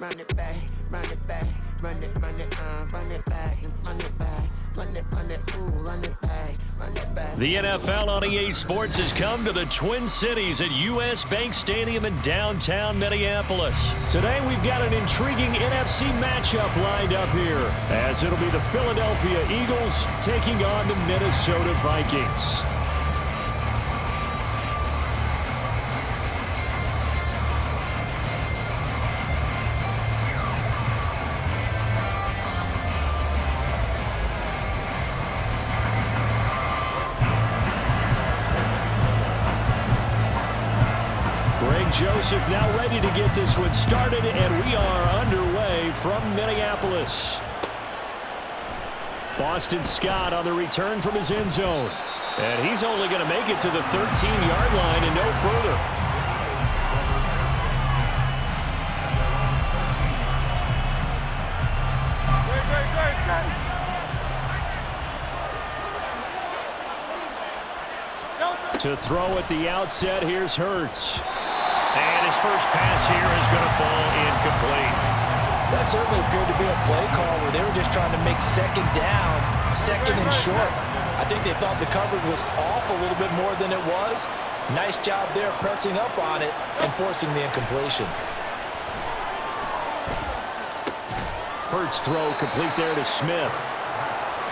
run it back, run it back, run it back, and run it back, run it, ooh, run it back, run it back. The NFL on EA Sports has come to the Twin Cities at U.S. Bank Stadium in downtown Minneapolis. Today we've got an intriguing NFC matchup lined up here, as it'll be the Philadelphia Eagles taking on the Minnesota Vikings. Joseph now ready to get this one started, and we are underway from Minneapolis. Boston Scott on the return from his end zone. And he's only going to make it to the 13-yard line and no further. To throw at the outset, here's Hurts. And his first pass here is going to fall incomplete. That certainly appeared to be a play call where they were just trying to make second down, second and short. I think they thought the coverage was off a little bit more than it was. Nice job there pressing up on it and forcing the incompletion. Hurts throw complete there to Smith.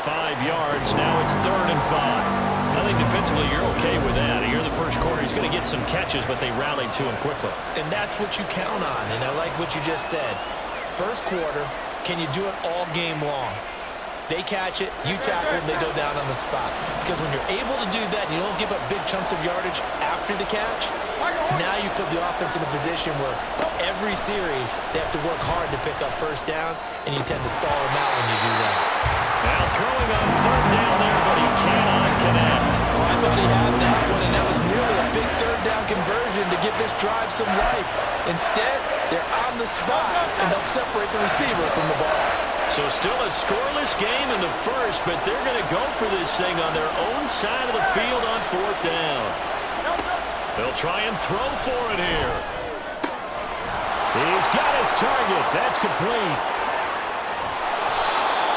5 yards. Now it's 3rd and 5. I think defensively you're okay with that. Here in the first quarter, he's going to get some catches, but they rallied to him quickly. And that's what you count on, and I like what you just said. First quarter, can you do it all game long? They catch it, you tackle, they go down on the spot. Because when you're able to do that, you don't give up big chunks of yardage after the catch, now you put the offense in a position where every series they have to work hard to pick up first downs, and you tend to stall them out when you do that. Now throwing on 3rd down there, but he cannot connect. I thought he had that one, and that was nearly a big 3rd down conversion to give this drive some life. Instead, they're on the spot and help separate the receiver from the ball. So still a scoreless game in the first, but they're going to go for this thing on their own side of the field on 4th down. They'll try and throw for it here. He's got his target. That's complete.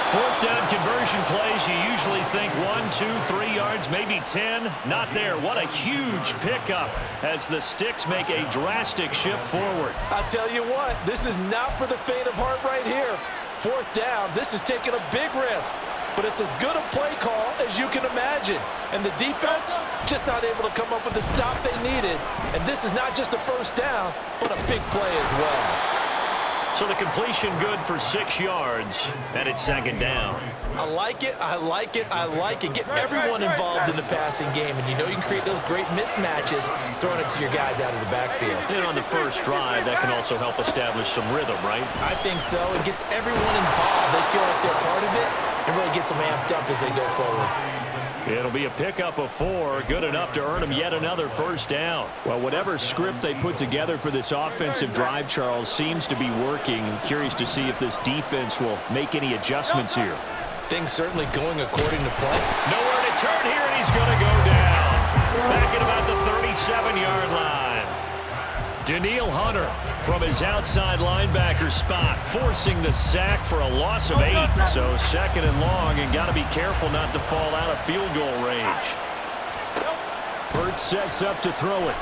4th down conversion plays, you usually think 1, 2, 3 yards, maybe 10. Not there. What a huge pickup as the Sticks make a drastic shift forward. I'll tell you what, this is not for the faint of heart right here. 4th down, this is taking a big risk, but it's as good a play call as you can imagine. And the defense just not able to come up with the stop they needed. And this is not just a first down, but a big play as well. So the completion good for 6 yards, and it's 2nd down. I like it, I like it, I like it. Get everyone involved in the passing game, and you know you can create those great mismatches throwing it to your guys out of the backfield. And on the first drive, that can also help establish some rhythm, right? I think so. It gets everyone involved. They feel like they're part of it, and really gets them amped up as they go forward. It'll be a pickup of 4, good enough to earn them yet another first down. Well, whatever script they put together for this offensive drive, Charles, seems to be working. I'm curious to see if this defense will make any adjustments here. Things certainly going according to plan. Nowhere to turn here, and he's going to go down. Back at about the 37-yard line. Danielle Hunter from his outside linebacker spot, forcing the sack for a loss of 8. So 2nd and long, and got to be careful not to fall out of field goal range. Hurts sets up to throw it.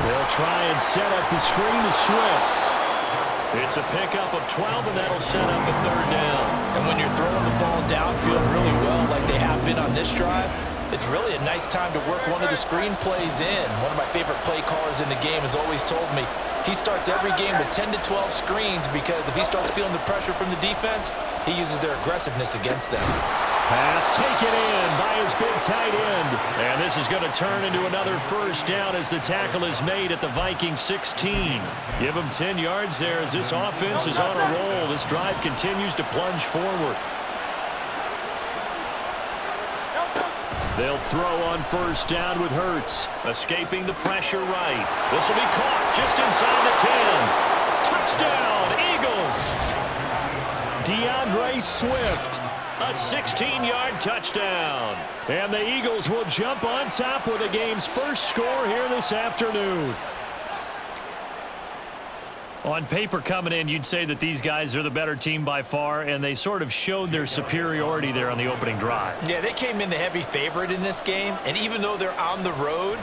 They'll try and set up the screen to Swift. It's a pickup of 12, and that'll set up a 3rd down. And when you're throwing the ball downfield really well like they have been on this drive, it's really a nice time to work one of the screen plays in. One of my favorite play callers in the game has always told me he starts every game with 10 to 12 screens because if he starts feeling the pressure from the defense, he uses their aggressiveness against them. Pass taken in by his big tight end. And this is going to turn into another first down as the tackle is made at the Vikings 16. Give them 10 yards there as this offense is on a roll. This drive continues to plunge forward. They'll throw on first down with Hurts. Escaping the pressure right. This will be caught just inside the 10. Touchdown, Eagles! DeAndre Swift. A 16-yard touchdown. And the Eagles will jump on top with the game's first score here this afternoon. On paper coming in, you'd say that these guys are the better team by far, and they sort of showed their superiority there on the opening drive. Yeah, they came in the heavy favorite in this game, and even though they're on the road,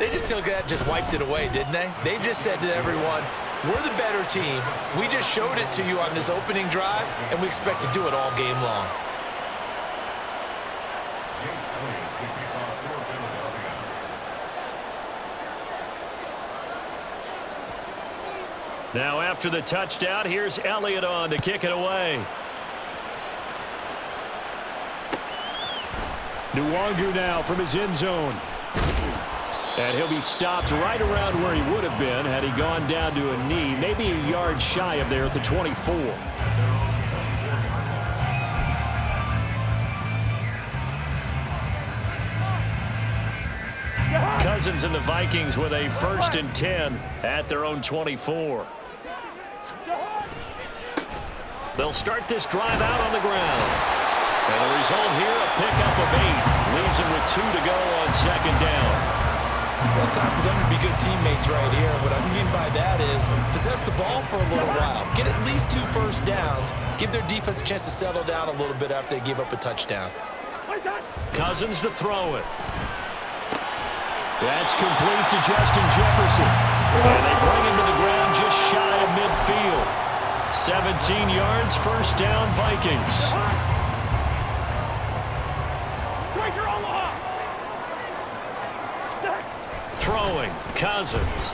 they just wiped it away, didn't they? They just said to everyone, we're the better team. We just showed it to you on this opening drive, and we expect to do it all game long. Now after the touchdown, here's Elliott on to kick it away. Nwangu now from his end zone. And he'll be stopped right around where he would have been had he gone down to a knee, maybe a yard shy of there at the 24. Cousins and the Vikings with a 1st and 10 at their own 24. They'll start this drive out on the ground. And the result here, a pickup of 8. Leaves him with 2 to go on 2nd down. Well, it's time for them to be good teammates right here. What I mean by that is possess the ball for a little while. Get at least 2 first downs. Give their defense a chance to settle down a little bit after they give up a touchdown. Cousins to throw it. That's complete to Justin Jefferson. And they bring him to the ground just shy of midfield. 17 yards, 1st down, Vikings. Throwing, Cousins.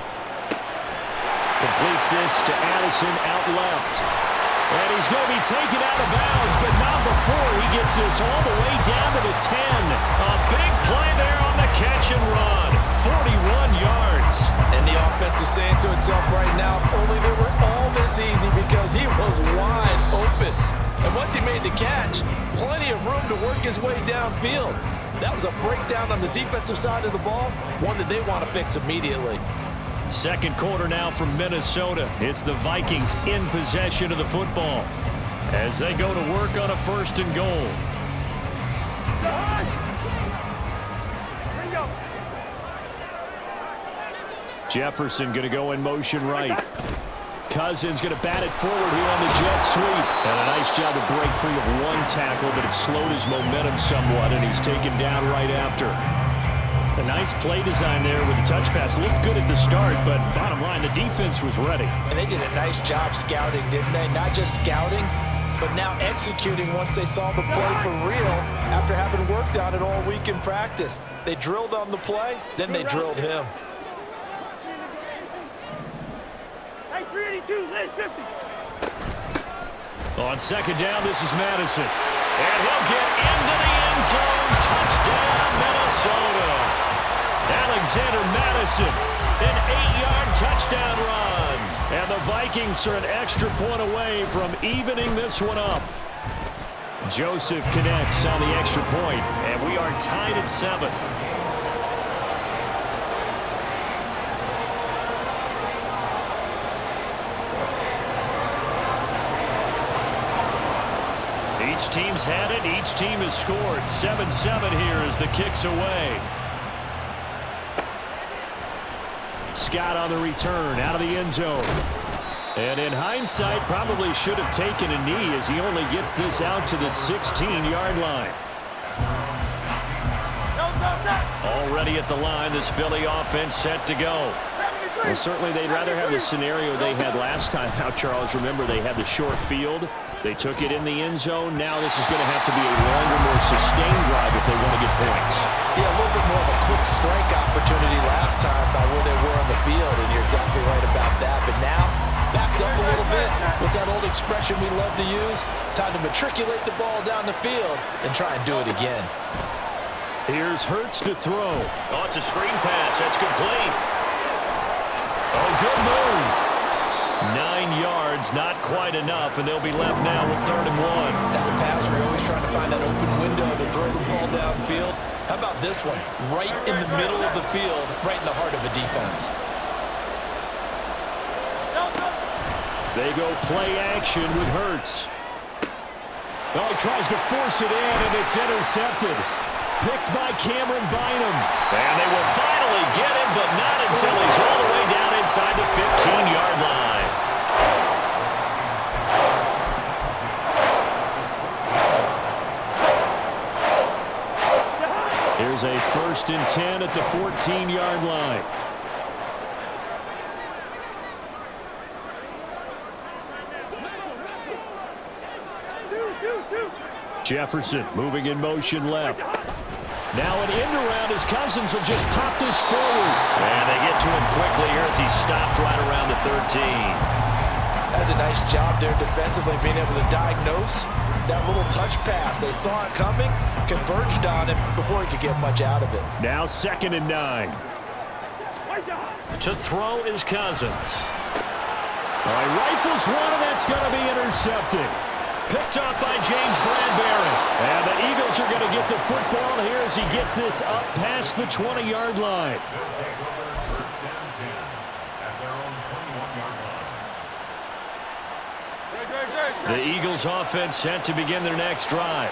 Completes this to Addison out left. And he's going to be taken out of bounds, but not before he gets this all the way down to the 10. A big play there on the catch and run. 41 yards. And the offense is saying to itself right now, if only they were all this easy, because he was wide open. And once he made the catch, plenty of room to work his way downfield. That was a breakdown on the defensive side of the ball, one that they want to fix immediately. 2nd quarter now from Minnesota. It's the Vikings in possession of the football as they go to work on a 1st and goal. Jefferson going to go in motion right. Cousins going to bat it forward here on the jet sweep. And a nice job to break free of 1 tackle, but it slowed his momentum somewhat, and he's taken down right after. A nice play design there with the touch pass. Looked good at the start, but bottom line, the defense was ready. And they did a nice job scouting, didn't they? Not just scouting, but now executing once they saw the play for real after having worked on it all week in practice. They drilled on the play, then they drilled him. On 2nd down, this is Madison. And he'll get into the end zone. Touchdown, Minnesota. Alexander Madison, an 8-yard touchdown run. And the Vikings are an extra point away from evening this one up. Joseph connects on the extra point, and we are tied at 7. Each team's had it. Each team has scored. 7-7 here as the kick's away. Scott on the return out of the end zone. And in hindsight, probably should have taken a knee as he only gets this out to the 16-yard line. Already at the line, this Philly offense set to go. Well, certainly they'd rather have the scenario they had last time out, Charles. Remember, they had the short field. They took it in the end zone. Now this is going to have to be a longer, more sustained drive if they want to get points. Yeah, a little bit more of a quick strike opportunity last time by where they were on the field, and you're exactly right about that. But now, backed up a little bit. What's that old expression we love to use? Time to matriculate the ball down the field and try and do it again. Here's Hurts to throw. Oh, it's a screen pass. That's complete. Oh, good move. 9 yards, not quite enough, and they'll be left now with 3rd and 1. As a passer, you're always trying to find that open window to throw the ball downfield. How about this one? Right in the middle of the field, right in the heart of a defense. They go play action with Hurts. Oh, he tries to force it in, and it's intercepted. Picked by Cameron Bynum. And they will finally get him, but not until he's all the way down inside the 15-yard line. is a 1st and 10 at the 14-yard line. Jefferson moving in motion left. Now an end around as Cousins will just pop this forward. And they get to him quickly here as he stopped right around the 13. That's a nice job there defensively, being able to diagnose that little touch pass. They saw it coming, converged on him before he could get much out of it. Now 2nd and 9. To throw is Cousins. All right, rifles one, and that's going to be intercepted. Picked off by James Bradbury. And the Eagles are going to get the football here as he gets this up past the 20-yard line. The Eagles offense set to begin their next drive.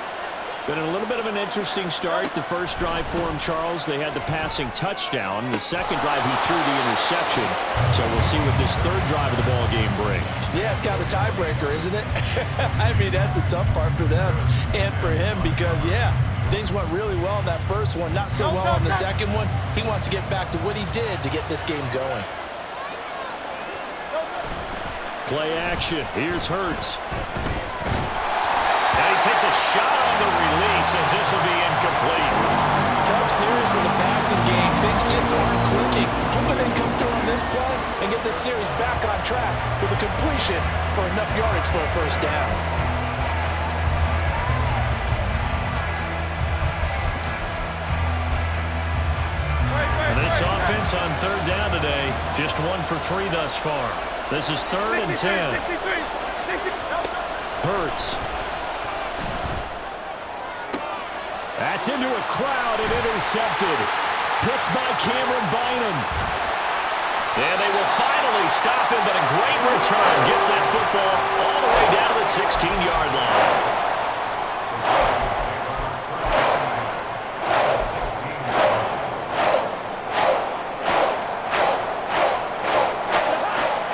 Been a little bit of an interesting start. The first drive for him, Charles, they had the passing touchdown. The second drive, he threw the interception. So we'll see what this third drive of the ball game brings. Yeah, it's kind of a tiebreaker, isn't it? I mean, that's the tough part for them and for him because, yeah, things went really well in that first one, not so well on the second one. He wants to get back to what he did to get this game going. Play action. Here's Hurts. And he takes a shot on the release as this will be incomplete. Tough series for the passing game. Things just aren't clicking. Hoping they come through on this play and get this series back on track with a completion for enough yardage for a first down. And this offense on 3rd down today, just 1 for 3 thus far. This is 3rd and 10. Hurts. That's into a crowd and intercepted. Picked by Cameron Bynum. And they will finally stop him, but a great return gets that football all the way down to the 16-yard line.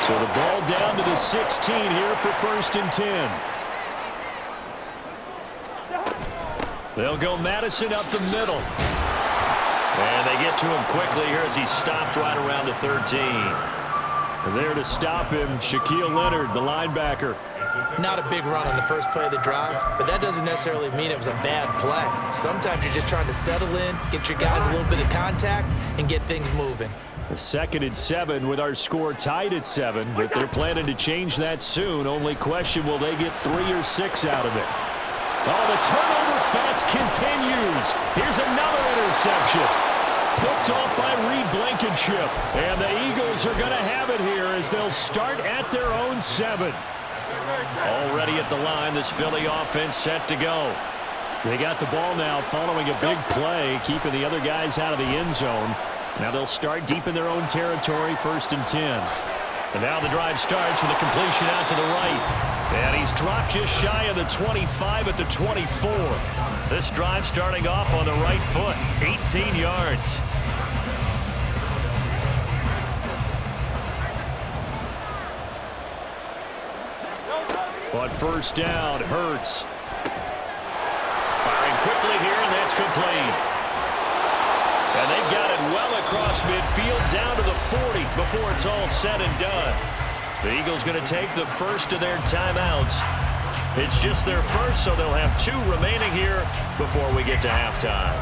So the ball down to the 16 here for 1st and 10. They'll go Madison up the middle. And they get to him quickly here as he stopped right around the 13. And there to stop him, Shaquille Leonard, the linebacker. Not a big run on the first play of the drive, but that doesn't necessarily mean it was a bad play. Sometimes you're just trying to settle in, get your guys a little bit of contact, and get things moving. 2nd and 7 with our score tied at 7, but they're planning to change that soon. Only question, will they get 3 or 6 out of it? Oh, the turnover fest continues. Here's another interception. Picked off by Reed Blankenship. And the Eagles are going to have it here as they'll start at their own 7. Already at the line, this Philly offense set to go. They got the ball now following a big play, keeping the other guys out of the end zone. Now they'll start deep in their own territory, 1st and 10. And now the drive starts with a completion out to the right. And he's dropped just shy of the 25 at the 24. This drive starting off on the right foot, 18 yards. On 1st down, Hurts. Firing quickly here, and that's complete. And they've got it well across midfield, down to the 40 before it's all said and done. The Eagles going to take the first of their timeouts. It's just their first, so they'll have 2 remaining here before we get to halftime.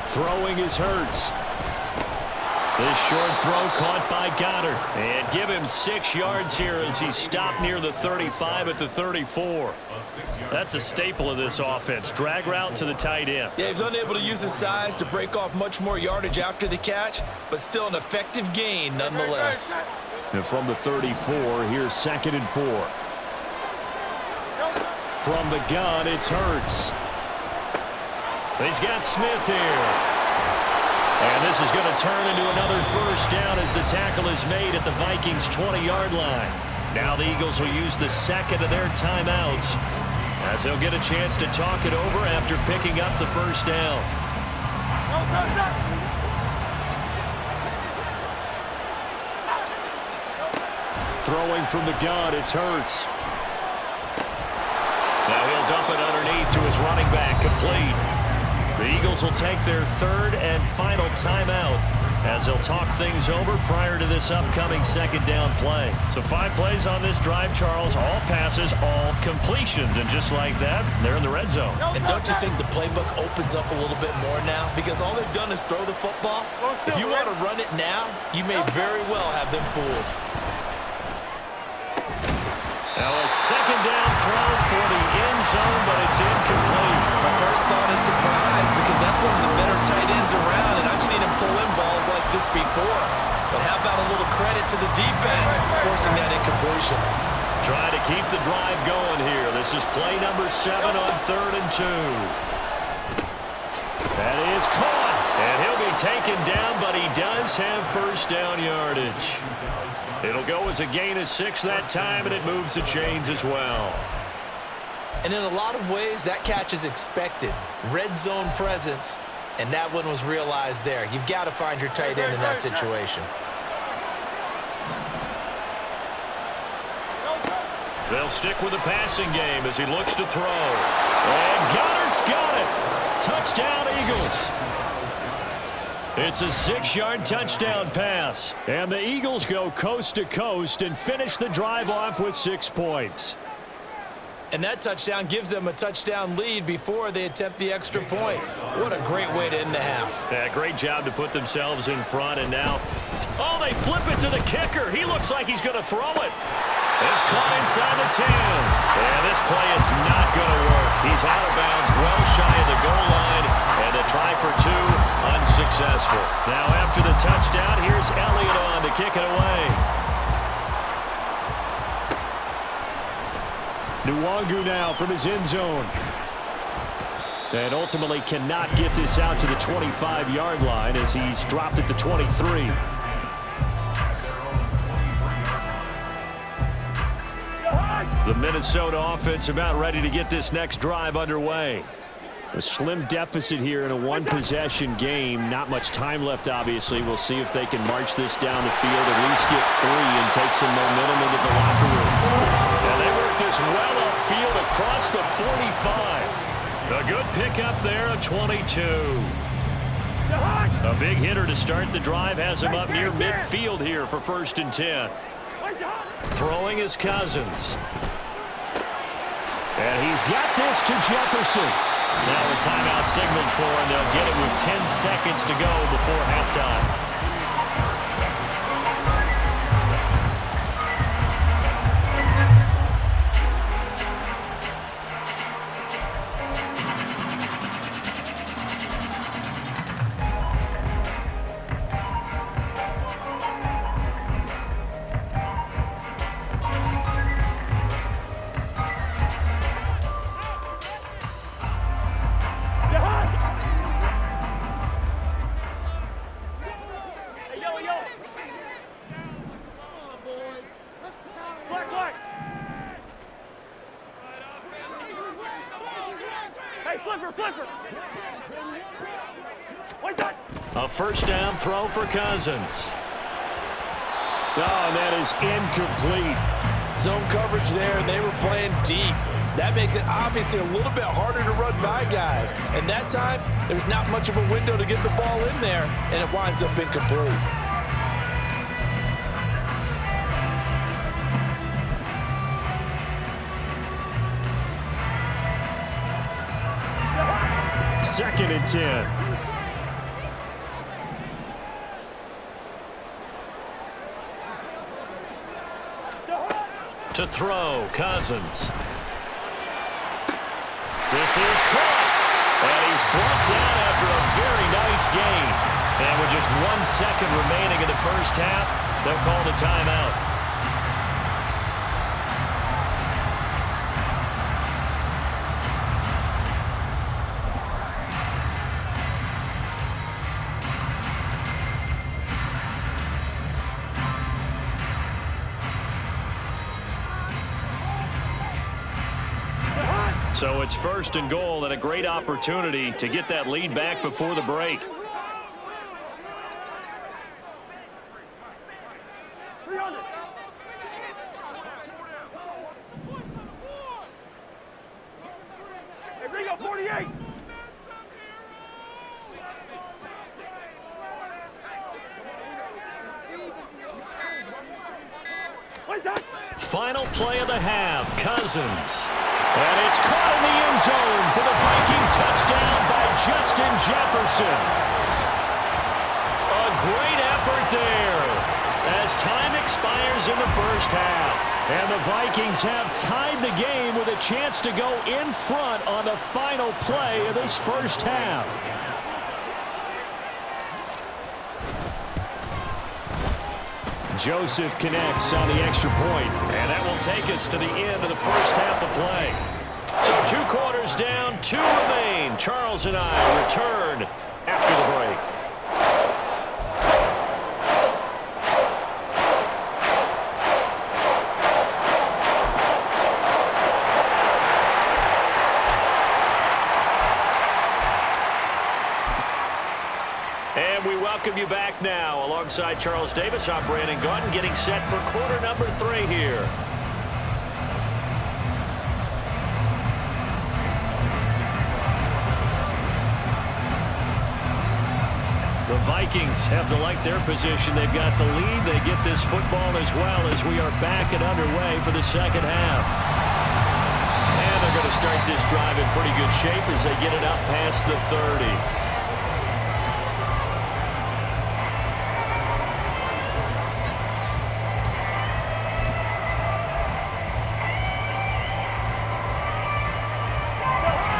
Throwing is Hurts. This short throw caught by Goddard. And give him 6 yards here as he stopped near the 35 at the 34. That's a staple of this offense. Drag route to the tight end. Yeah, he was unable to use his size to break off much more yardage after the catch, but still an effective gain nonetheless. And from the 34, here's 2nd and 4. From the gun, it's Hurts. He's got Smith here. And this is going to turn into another first down as the tackle is made at the Vikings' 20-yard line. Now the Eagles will use the second of their timeouts as they'll get a chance to talk it over after picking up the first down. Throwing from the gun, it's Hurts. to his running back, complete. The Eagles will take their third and final timeout as they'll talk things over prior to this upcoming second down play. So 5 plays on this drive, Charles. All passes, all completions. And just like that, they're in the red zone. And don't you think the playbook opens up a little bit more now? Because all they've done is throw the football. If you want to run it now, you may very well have them fooled. Now a second down throw for the end zone, but it's incomplete. My first thought is surprise because that's one of the better tight ends around, and I've seen him pull in balls like this before. But how about a little credit to the defense forcing that incompletion? Trying to keep the drive going here. This is play number 7 on 3rd and 2. That is caught, and he'll be taken down, but he does have first down yardage. It'll go as a gain of 6 that time, and it moves the chains as well. And in a lot of ways, that catch is expected. Red zone presence, and that one was realized there. You've got to find your tight end in that situation. They'll stick with the passing game as he looks to throw. And Goddard's got it. Touchdown, Eagles. It's a 6-yard touchdown pass. And the Eagles go coast to coast and finish the drive off with 6 points. And that touchdown gives them a touchdown lead before they attempt the extra point. What a great way to end the half. Yeah, great job to put themselves in front. And now, oh, they flip it to the kicker. He looks like he's going to throw it. It's caught inside the 10. And this play is not going to work. He's out of bounds, well shy of the goal line. And a try for 2, unsuccessful. Now after the touchdown, here's Elliott on to kick it away. Nwangu now from his end zone. And ultimately cannot get this out to the 25-yard line as he's dropped it to 23. The Minnesota offense about ready to get this next drive underway. A slim deficit here in a 1-possession game. Not much time left, obviously. We'll see if they can march this down the field, at least get 3 and take some momentum into the locker room. And they work this well upfield across the 45. A good pickup there, a 22. A big hitter to start the drive has him up near midfield here for 1st and 10. Throwing is Cousins. And he's got this to Jefferson. Now a timeout signaled for, and they'll get it with 10 seconds to go before halftime. A first down throw for Cousins. Oh, and that is incomplete. Zone coverage there, and they were playing deep. That makes it obviously a little bit harder to run by guys. And that time, there was not much of a window to get the ball in there, and it winds up incomplete. Second and 10. To throw, Cousins. This is caught. And he's brought down after a very nice gain. And with just 1 second remaining in the first half, they'll call the timeout. So it's 1st and goal and a great opportunity to get that lead back before the break. final play of the half. Cousins. And it's caught in the end zone for the Viking touchdown by Justin Jefferson. A great effort there as time expires in the first half. And the Vikings have tied the game with a chance to go in front on the final play of this first half. Joseph connects on the extra point, and that will take us to the end of the first half of play. So 2 quarters down, 2 remain. Charles and I return after the break. And we welcome you back now. Alongside Charles Davis, I'm Brandon Gaudin, getting set for quarter number 3 here. The Vikings have to like their position. They've got the lead. They get this football as well as we are back and underway for the second half. And they're going to start this drive in pretty good shape as they get it up past the 30.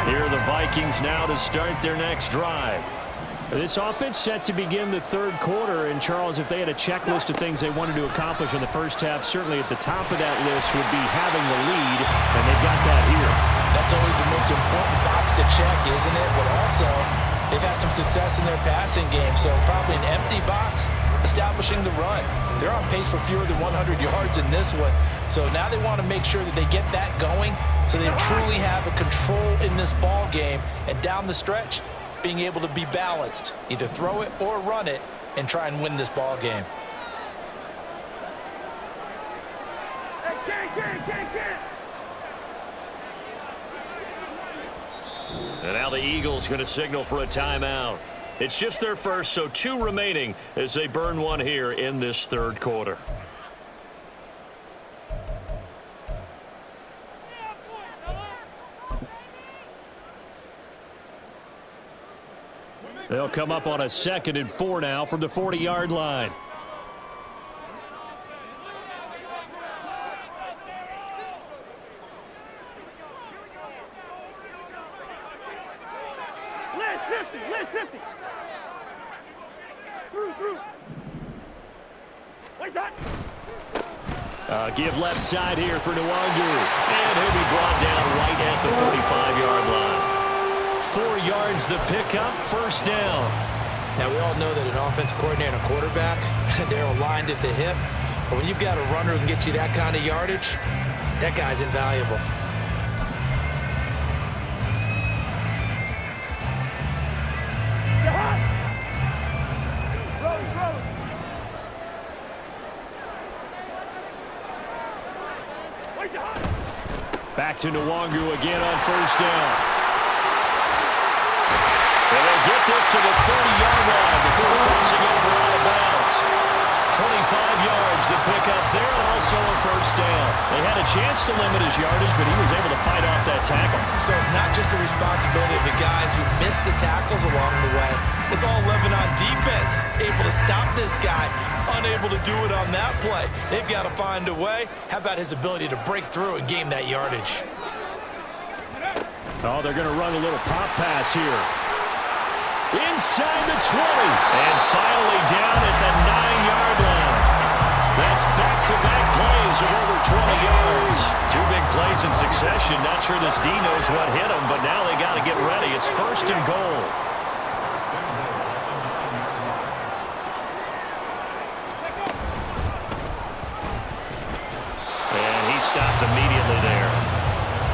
Here are the Vikings now to start their next drive. This offense set to begin the third quarter. And, Charles, if they had a checklist of things they wanted to accomplish in the first half, certainly at the top of that list would be having the lead, and they've got that here. That's always the most important box to check, isn't it? But also, they've had some success in their passing game, so probably an empty box establishing the run. They're on pace for fewer than 100 yards in this one, so now they want to make sure that they get that going so they truly have a control in this ball game, and down the stretch, being able to be balanced, either throw it or run it, and try and win this ball game. And now the Eagles going to signal for a timeout. It's just their first, so 2 remaining as they burn one here in this third quarter. They'll come up on a 2nd and 4 now from the 40-yard line. Give left side here for Nwangu. And he'll be brought down right at the 45-yard line. 4 yards the pickup, first down. Now, we all know that an offensive coordinator and a quarterback, they're aligned at the hip. But when you've got a runner who can get you that kind of yardage, that guy's invaluable. Back to Nwangu again on first down. And they'll get this to the 30-yard line before crossing over out of bounds. 25 yards the pickup there, and also a first down. They had a chance to limit his yardage, but he was able to fight off that tackle. So it's not just the responsibility of the guys who missed the tackles along the way. It's all living on defense, able to stop this guy, unable to do it on that play. They've got to find a way. How about his ability to break through and gain that yardage? Oh, they're going to run a little pop pass here. Inside the 20. And finally down at the 9-yard line. That's back-to-back plays of over 20 yards. 2 big plays in succession. Not sure this D knows what hit him, but now they got to get ready. It's first and goal. And he stopped immediately there.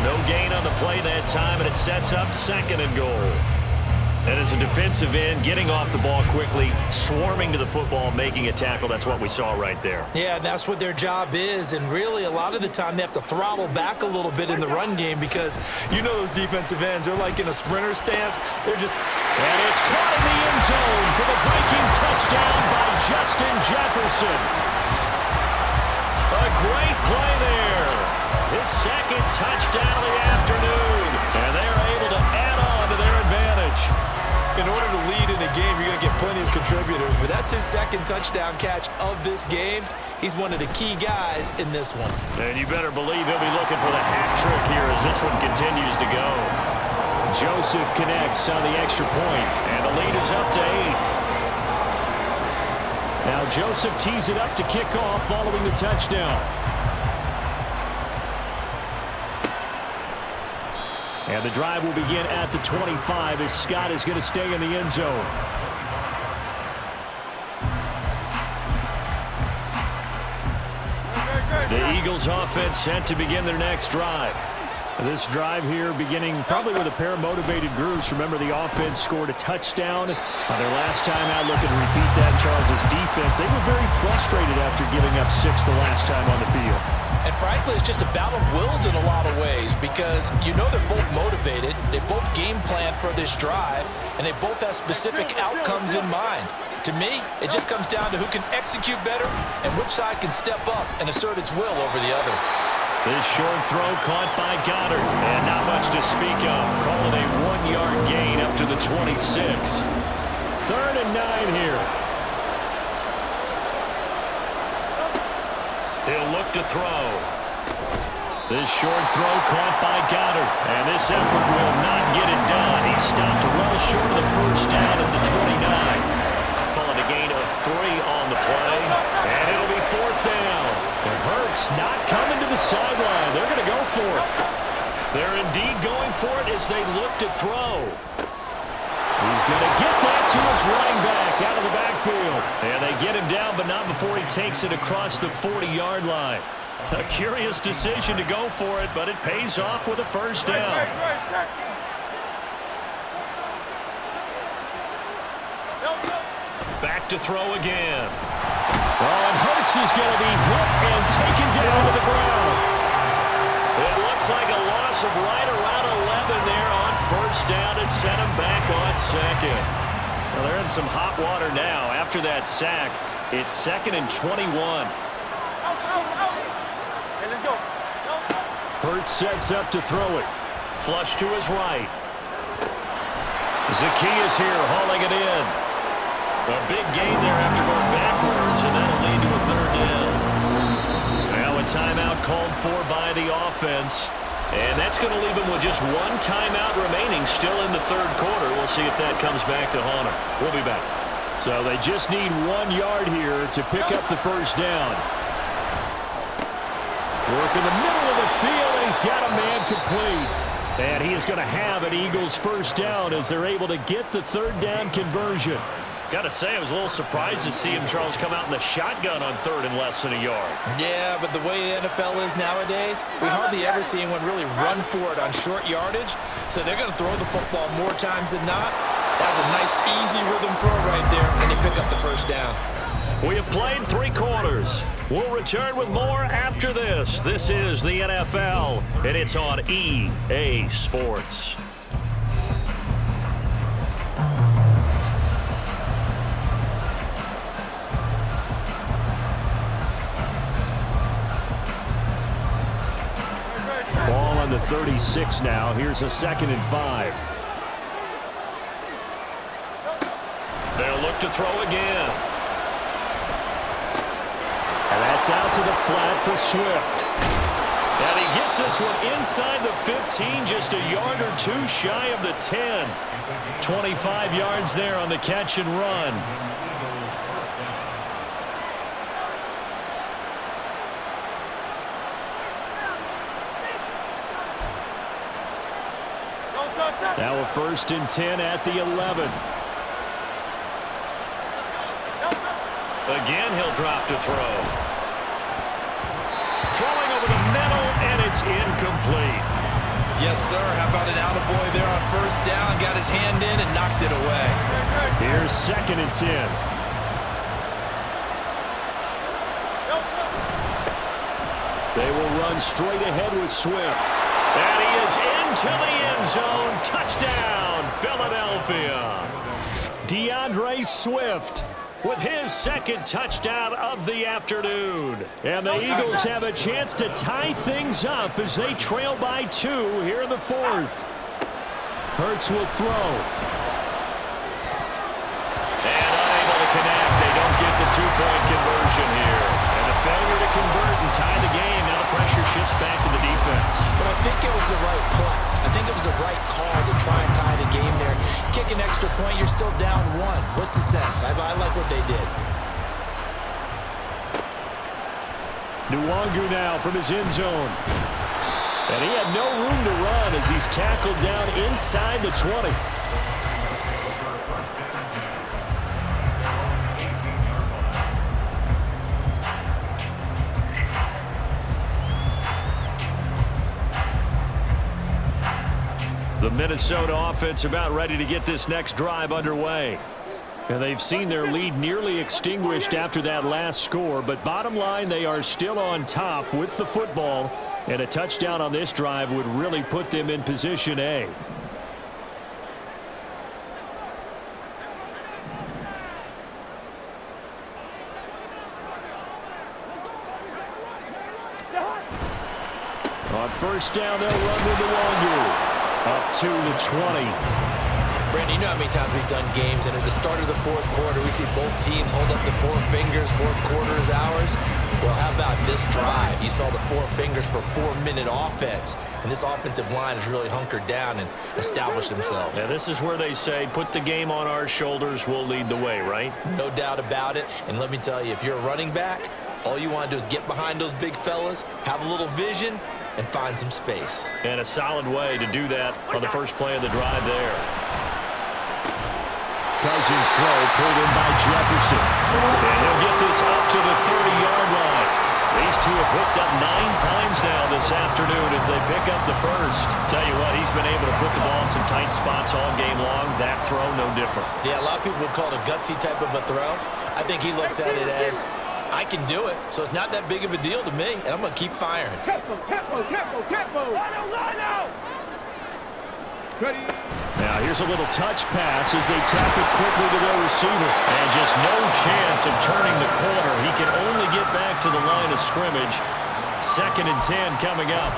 No gain on the play that time, and it sets up 2nd and goal. And as a defensive end, getting off the ball quickly, swarming to the football, making a tackle, that's what we saw right there. Yeah, that's what their job is, and really a lot of the time they have to throttle back a little bit in the run game because you know those defensive ends, they're like in a sprinter stance. They're just... And it's caught in the end zone for the Viking touchdown by Justin Jefferson. A great play there. His second touchdown of the afternoon. And they are able to add on to their advantage. In order to lead in a game, you're going to get plenty of contributors, but that's his second touchdown catch of this game. He's one of the key guys in this one. And you better believe he'll be looking for the hat trick here as this one continues to go. Joseph connects on the extra point, and the lead is up to 8. Now Joseph tees it up to kick off following the touchdown. And the drive will begin at the 25 as Scott is going to stay in the end zone. The Eagles offense set to begin their next drive. This drive here beginning probably with a pair of motivated groups. Remember, the offense scored a touchdown on their last time out. Looking to repeat that. Charles's defense, they were very frustrated after giving up 6 the last time on the field. And frankly, it's just a battle of wills in a lot of ways because you know they're both motivated, they both game plan for this drive, and they both have specific outcomes in mind. To me, it just comes down to who can execute better and which side can step up and assert its will over the other. This short throw caught by Goddard, and not much to speak of. Call it a 1-yard gain up to the 26. 3rd and 9 here. He'll look to throw. This short throw caught by Goddard, and this effort will not get it done. He stopped well short of the first down at the 29. Calling a gain of 3 on the play, and it'll be 4th down. And Hurts not coming to the sideline. They're going to go for it. They're indeed going for it as they look to throw. He's going to get that to his running back out of the backfield. And they get him down, but not before he takes it across the 40-yard line. A curious decision to go for it, but it pays off with a first down. Back to throw again. Oh, and Hurts is going to be hit and taken down to the ground. It looks like a loss of right around 11 there on first down to set him back on second. Well, they're in some hot water now. After that sack, it's 2nd and 21. Hurts sets up to throw it. Flush to his right. Zacchaeus here hauling it in. A big gain there after going backwards, and that'll lead to a 3rd down. Now a timeout called for by the offense. And that's going to leave him with just 1 timeout remaining still in the 3rd quarter. We'll see if that comes back to haunt him. We'll be back. So they just need 1 yard here to pick up the first down. Work in the middle of the field, and he's got a man complete. And he is going to have an Eagles first down as they're able to get the 3rd down conversion. Got to say, I was a little surprised to see him, Charles, come out in the shotgun on 3rd and less than a yard. Yeah, but the way the NFL is nowadays, we hardly ever see anyone really run for it on short yardage. So they're going to throw the football more times than not. That was a nice, easy rhythm throw right there, and they pick up the first down. We have played 3 quarters. We'll return with more after this. This is the NFL, and it's on EA Sports. Ball on the 36 now. Here's a 2nd and 5. They'll look to throw again. And that's out to the flat for Swift. And he gets this one inside the 15, just a yard or 2 shy of the 10. 25 yards there on the catch and run. Now a 1st and 10 at the 11. Again, he'll drop to throw. Throwing over the middle, and it's incomplete. Yes, sir. How about an attaboy there on first down? Got his hand in and knocked it away. Here's 2nd and 10. They will run straight ahead with Swift. And he is into the end zone. Touchdown, Philadelphia. DeAndre Swift with his second touchdown of the afternoon. And the Eagles have a chance to tie things up as they trail by 2 here in the 4th. Hurts will throw. And unable to connect. They don't get the 2-point conversion here. And a failure to convert and tie the game. Now the pressure shifts back to the defense. But I think it was the right play. I think it was the right call to try and tie the game there. Kick an extra point, you're still down 1. What's the sense? I like what they did. Nwangu now from his end zone. And he had no room to run as he's tackled down inside the 20. The Minnesota offense about ready to get this next drive underway. And they've seen their lead nearly extinguished after that last score. But bottom line, they are still on top with the football. And a touchdown on this drive would really put them in position A. On first down, they'll run with Nwangu. Up to the 20. Brandon, you know how many times we've done games, and at the start of the 4th quarter, we see both teams hold up the 4 fingers, 4th quarter is ours. Well, how about this drive? You saw the 4 fingers for 4-minute offense, and this offensive line has really hunkered down and established themselves. Now, this is where they say, put the game on our shoulders, we'll lead the way, right? No doubt about it, and let me tell you, if you're a running back, all you want to do is get behind those big fellas, have a little vision, and find some space. And a solid way to do that on the first play of the drive there. Cousins throw pulled in by Jefferson. And he'll get this up to the 30-yard line. These two have hooked up 9 times now this afternoon as they pick up the first. Tell you what, he's been able to put the ball in some tight spots all game long. That throw, no different. Yeah, a lot of people would call it a gutsy type of a throw. I think he looks at it as, I can do it, so it's not that big of a deal to me, and I'm going to keep firing. Now here's a little touch pass as they tap it quickly to their receiver. And just no chance of turning the corner. He can only get back to the line of scrimmage. 2nd and 10 coming up.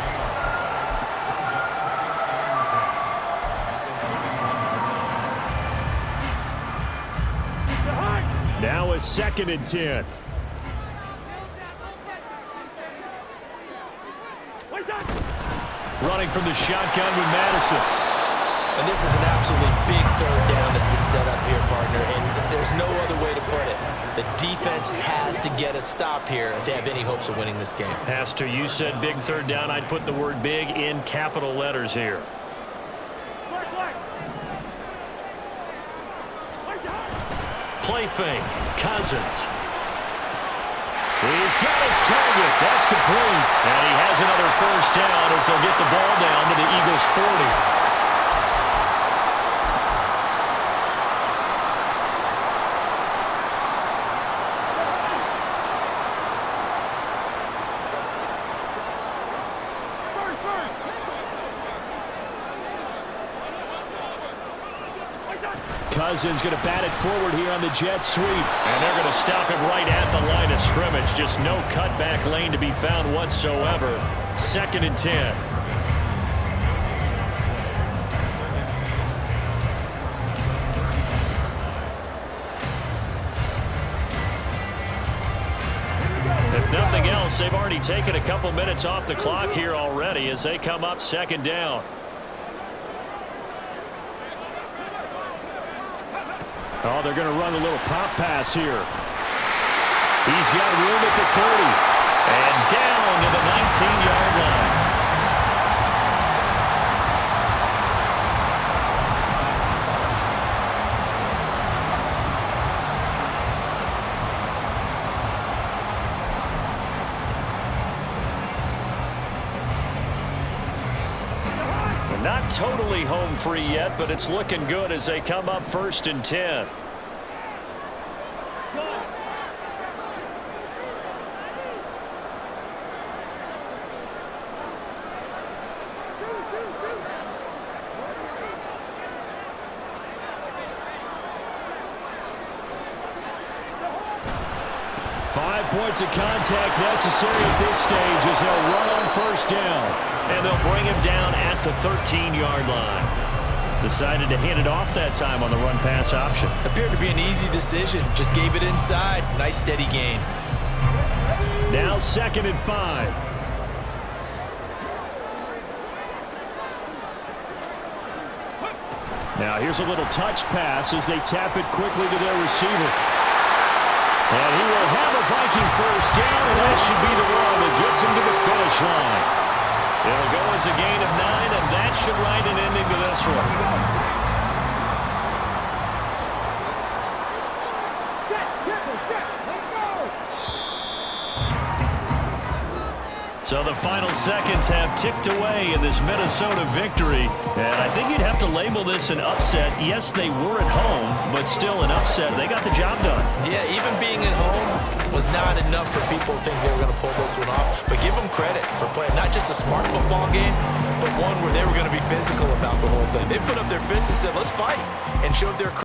Now a 2nd and 10. Running from the shotgun with Madison. And this is an absolutely big 3rd down that's been set up here, partner, and there's no other way to put it. The defense has to get a stop here if they have any hopes of winning this game. Has to. You said big 3rd down. I'd put the word big in capital letters here. Play fake. Cousins. He's got his target. That's complete. And he has another first down as they'll get the ball down to the Eagles' 40. Cousins going to bat it forward here on the jet sweep. And they're going to stop him right at the line of scrimmage. Just no cutback lane to be found whatsoever. 2nd and 10. If nothing else, they've already taken a couple minutes off the clock here already as they come up 2nd down. Oh, they're going to run a little pop pass here. He's got room at the 30. And down to the 19-yard line. Not totally home free yet, but it's looking good as they come up 1st and 10. 5 points of contact necessary at this stage as they'll run on first down. And they'll bring him down at the 13-yard line. Decided to hand it off that time on the run-pass option. Appeared to be an easy decision. Just gave it inside. Nice steady gain. Now 2nd and 5. Now here's a little touch pass as they tap it quickly to their receiver. And he will have a Viking first down, and that should be the one that gets him to the finish line. It'll go as a gain of 9, and that should write an ending to this one. So the final seconds have ticked away in this Minnesota victory. And I think you'd have to label this an upset. Yes, they were at home, but still an upset. They got the job done. Yeah, even being at home was not enough for people to think they were going to pull this one off. But give them credit for playing not just a smart football game, but one where they were going to be physical about the whole thing. They put up their fists and said, let's fight, and showed their